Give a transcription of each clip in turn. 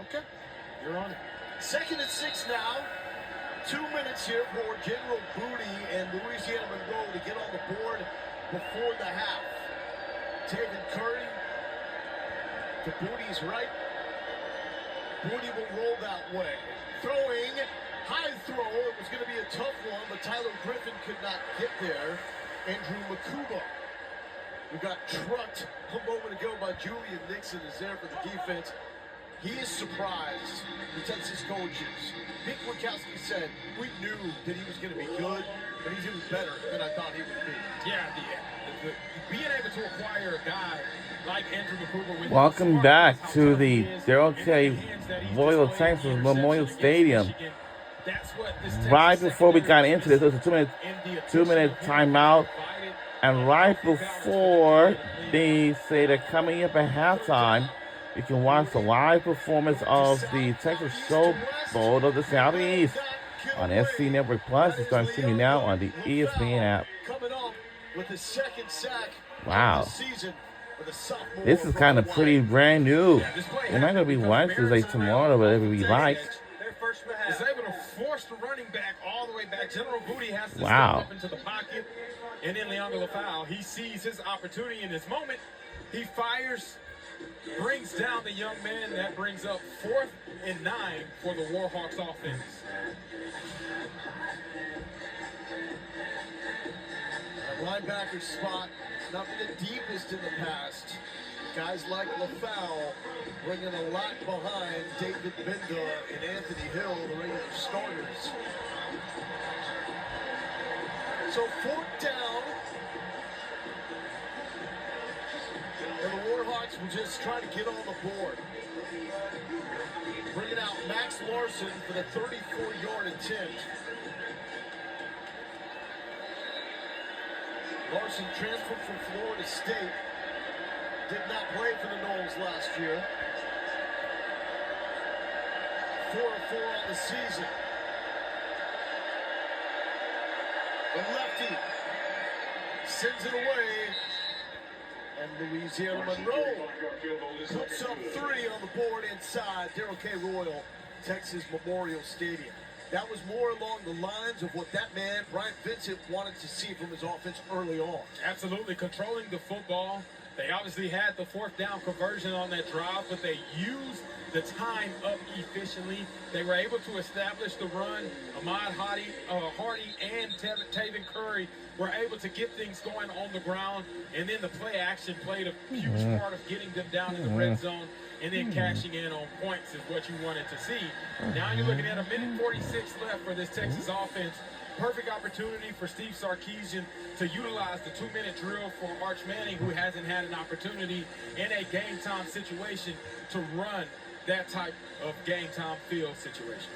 Okay, you're on it. 2nd and 6 now. 2 minutes here for General Booty and Louisiana Monroe to get on the board before the half. David Curry to Booty's right. Booty will roll that way. Throwing, high throw. It was going to be a tough one, but Tyler Griffin could not get there. Andrew Makuba, who got trucked a moment ago by Julian Nixon, is there for the defense. He is surprised. The Texas coaches. Nick Wachowski said, we knew that he was going to be good, but he's even better than I thought he would be. Yeah, being able to acquire a guy like Andrew Makuba with Welcome back to the Daryl K. Royal Texas Memorial Stadium. Right before we got into this, it was a two-minute timeout. And right before they say they're coming up at halftime, you can watch the live performance of the Texas Show Bowl of the Southeast on SC Network Plus. It's starting streaming now on the ESPN app. Wow. This is kind of pretty brand new. We're not going to be watching this like tomorrow or whatever we like. Is able to force the running back all the way back. General Booty has to step up into the pocket. And then Leonga Lafau, he sees his opportunity in this moment. He fires, brings down the young man. That brings up 4th and 9 for the Warhawks offense. Linebacker spot, it's not been the deepest in the past. Guys like LaFau bringing a lot behind David Binda and Anthony Hill, the regular starters. So 4th down. And the Warhawks will just try to get on the board. Bringing out Max Larson for the 34-yard attempt. Larson transferred from Florida State. Did not play for the Noles last year. 4-4 on the season. The lefty sends it away. And Louisiana Monroe puts up 3 on the board inside Daryl K. Royal, Texas Memorial Stadium. That was more along the lines of what that man, Brian Vincent, wanted to see from his offense early on. Absolutely, controlling the football. They obviously had the 4th down conversion on that drive, but they used the time up efficiently. They were able to establish the run. Ahmad Hardy and Taven Curry were able to get things going on the ground, and then the play action played a huge part of getting them down in the red zone, and then cashing in on points is what you wanted to see. Now you're looking at a minute 46 left for this Texas offense. Perfect opportunity for Steve Sarkisian to utilize the 2-minute drill for Arch Manning, who hasn't had an opportunity in a game-time situation to run that type of game-time field situation.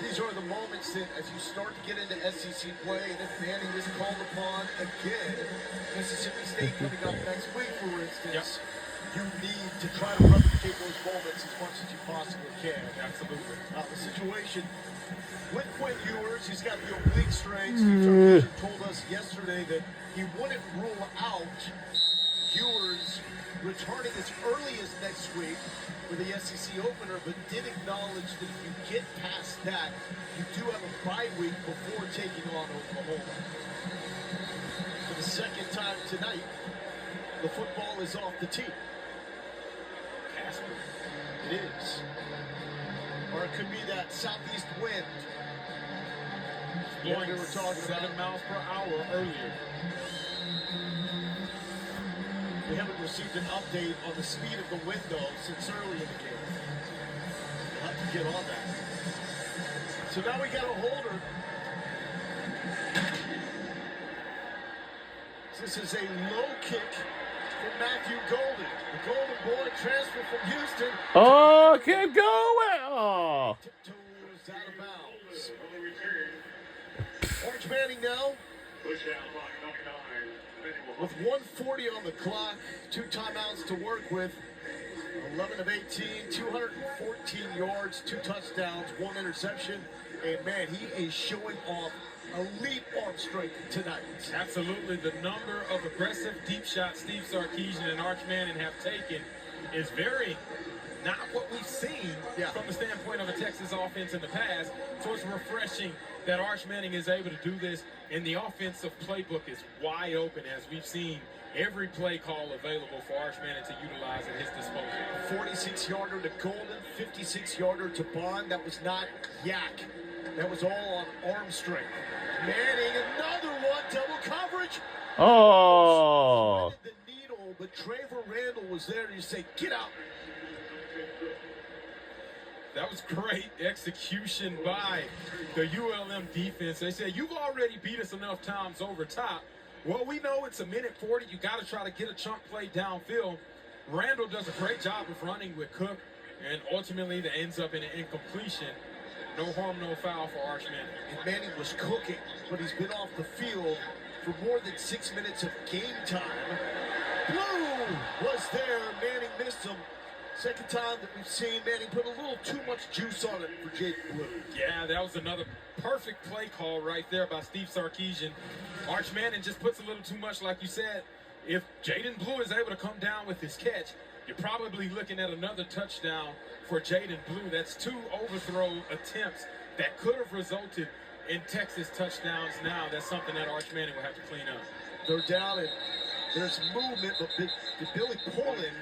These are the moments that, as you start to get into SEC play, and if Manning is called upon again, Mississippi State coming up next week, for instance, you need to try to replicate those moments as much as you possibly can. Absolutely. The situation with Quinn Ewers, he's got the oblique strain. Steve Sarkisian told us yesterday that he wouldn't rule out Ewers returning as early as next week for the SEC opener, but did acknowledge that if you get past that, you do have a bye week before taking on Oklahoma. For the 2nd time tonight, the football is off the tee. It is. Or it could be that southeast wind. Blowing, we were talking 7 miles per hour earlier. We haven't received an update on the speed of the wind, though, since early in the game. We'll have to get on that. So now we got a holder. This is a low kick for Matthew Golden. The Golden Boy transfer from Houston. Oh, keep going. Oh. Tiptoes out of bounds. Arch Manning now. With 1:40 on the clock, 2 timeouts to work with. 11 of 18, 214 yards, 2 touchdowns, 1 interception. And man, he is showing off elite arm strength tonight. Absolutely. The number of aggressive deep shots Steve Sarkisian and Arch Manning have taken is very not what we've seen from the standpoint of a Texas offense in the past. So it's refreshing that Arch Manning is able to do this, and the offensive playbook is wide open, as we've seen every play call available for Arch Manning to utilize at his disposal. 46-yarder to Golden, 56-yarder to Bond. That was not yak. That was all on arm strength. Manning, another one, double coverage. Oh. The needle, but Traver Randall was there to say, get out. That was great execution by the ULM defense. They said, you've already beat us enough times over top. Well, we know it's a minute 40. You got to try to get a chunk play downfield. Randall does a great job of running with Cook, and ultimately that ends up in an incompletion. No harm, no foul for Arch Manning. And Manning was cooking, but he's been off the field for more than 6 minutes of game time. Blue was there. Manning missed him. Second time that we've seen Manning put a little too much juice on it for Jake Blue. Yeah, that was another perfect play call right there by Steve Sarkisian. Arch Manning just puts a little too much, like you said. If Jaden Blue is able to come down with his catch, you're probably looking at another touchdown for Jaden Blue. That's 2 overthrow attempts that could have resulted in Texas touchdowns. Now that's something that Arch Manning will have to clean up. They're down and there's movement, but did Billy Poland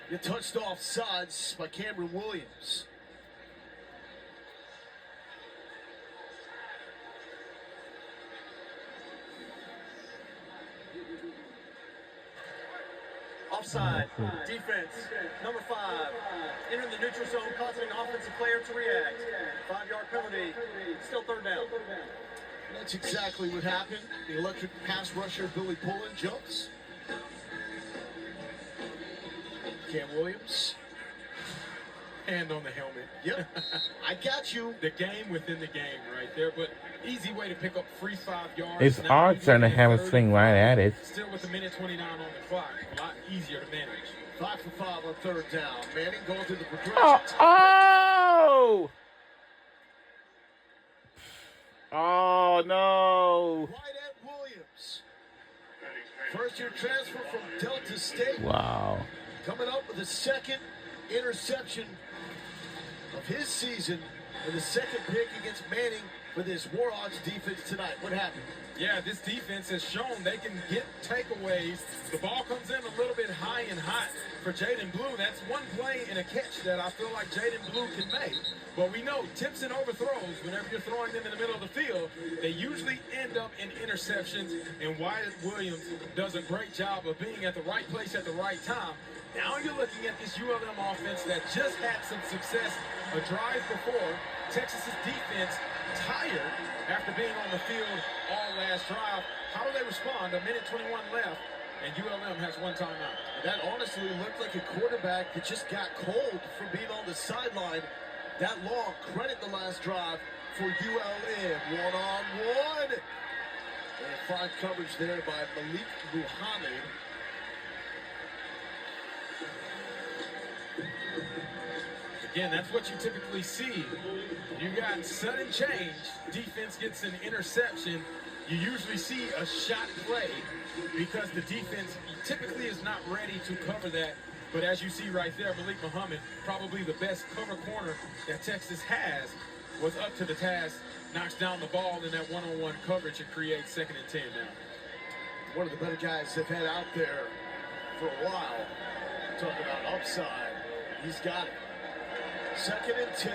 get touched off sides by Cameron Williams? Offside, defense, number 5, entering the neutral zone, causing an offensive player to react. 5-yard penalty, still third down. That's exactly what happened. The electric pass rusher, Billy Poland, jumps. Cam Williams. Hand on the helmet. Yep, I got you. The game within the game right there, but easy way to pick up free 5 yards. It's Now, Arch trying to have a swing right at it. Still with a minute 29 on the clock. A lot easier to manage. 5 for 5 on third down. Manning goes to the progression. Oh! Oh, no. Right at Williams. First-year transfer from Delta State. Wow. Coming up with the second interception of his season and the second pick against Manning for this Warhawks defense tonight. What happened? Yeah, this defense has shown they can get takeaways. The ball comes in a little bit high and hot for Jaden Blue. That's one play and a catch that I feel like Jaden Blue can make. But we know tips and overthrows, whenever you're throwing them in the middle of the field, they usually end up in interceptions. And Wyatt Williams does a great job of being at the right place at the right time. Now you're looking at this ULM offense that just had some success a drive before. Texas's defense tired after being on the field all last drive. How do they respond? A minute 21 left, and ULM has one timeout. That honestly looked like a quarterback that just got cold from being on the sideline that long. Credit the last drive for ULM. One-on-one. And 5 coverage there by Malik Muhammad. Again, that's what you typically see. You got sudden change. Defense gets an interception. You usually see a shot play because the defense typically is not ready to cover that. But as you see right there, Malik Muhammad, probably the best cover corner that Texas has, was up to the task, knocks down the ball in that one-on-one coverage and creates 2nd and 10 now. One of the better guys they've had out there for a while. Talking about upside. He's got it. 2nd and 10.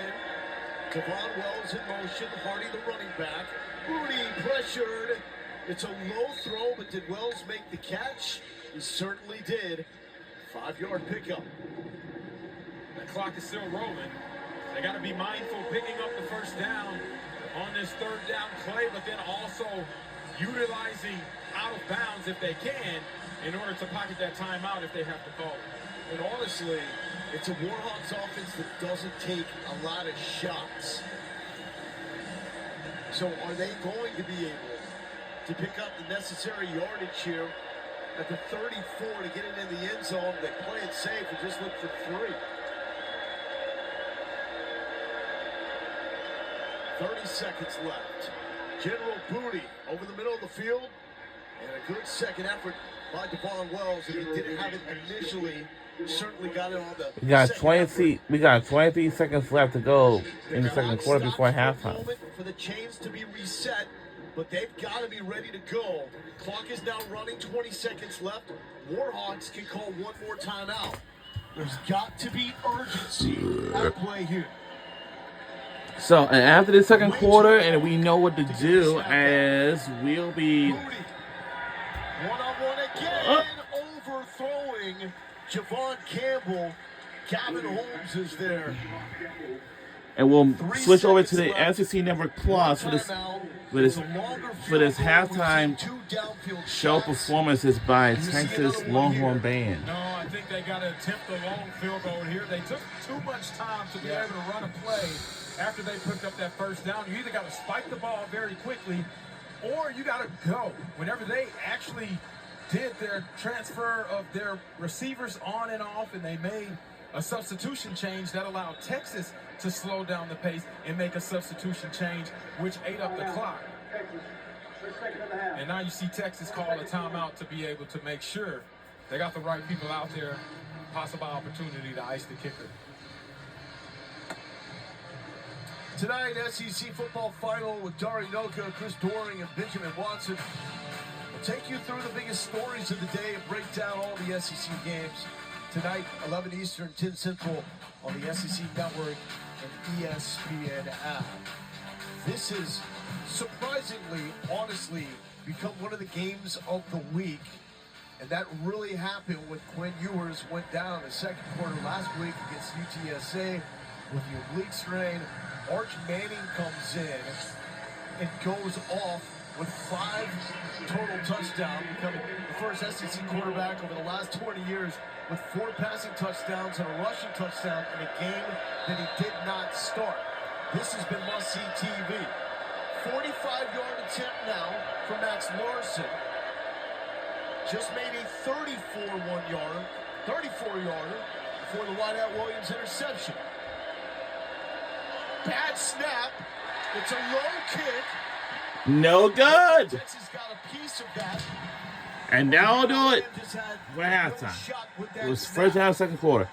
Devon Wells in motion. Hardy the running back. Moody pressured. It's a low throw, but did Wells make the catch? He certainly did. 5-yard pickup. The clock is still rolling. They got to be mindful picking up the first down on this 3rd down play, but then also utilizing out of bounds if they can in order to pocket that timeout if they have to call it. And honestly, it's a Warhawks offense that doesn't take a lot of shots. So are they going to be able to pick up the necessary yardage here at the 34 to get it in the end zone? They play it safe and just look for 3. 30 seconds left. General Booty over the middle of the field. And a good second effort by Devon Wells. If he didn't have it initially, certainly got it on the. We got second 20. We got 23 seconds left to go They in the second cannot quarter stop before for a halftime. moment for the chains to be reset, but they've got to be ready to go. Clock is now running, 20 seconds left. Warhawks can call one more timeout. There's got to be urgency at play here. So, and after the second quarter, and we know what to do, as we'll be. Booty. One-on-one again, overthrowing Javon Campbell. Gavin Holmes is there. And we'll 3 switch over to seconds the left. SEC Network Plus for this Timeout. this It's a longer for this field goal. We've halftime seen 2 downfield show shots. performances by You see Texas another one Longhorn here. Band. No, I think they got to attempt the long field goal here. They took too much time to be able to run a play after they picked up that first down. You either got to spike the ball very quickly, or you got to go. Whenever they actually did their transfer of their receivers on and off, and they made a substitution change that allowed Texas to slow down the pace and make a substitution change, which ate up the clock. And now you see Texas call a timeout to be able to make sure they got the right people out there. Possible opportunity to ice the kicker. Tonight, SEC football final with Dari Noka, Chris Doering, and Benjamin Watson. We'll take you through the biggest stories of the day and break down all the SEC games. Tonight, 11 Eastern, 10 Central on the SEC Network and ESPN app. This is surprisingly, honestly, become one of the games of the week. And that really happened when Quinn Ewers went down in the second quarter last week against UTSA with the oblique strain. Arch Manning comes in and goes off with 5 total touchdowns, becoming the first SEC quarterback over the last 20 years with 4 passing touchdowns and a rushing touchdown in a game that he did not start. This has been must-see TV. 45-yard attempt now for Max Larson. Just made a 34-yarder before the wideout Williams interception. Bad snap. It's a low kick. No good. Texas got a piece of that. And that'll do it Just had for no halftime. shot with that It was snap. first half, second quarter.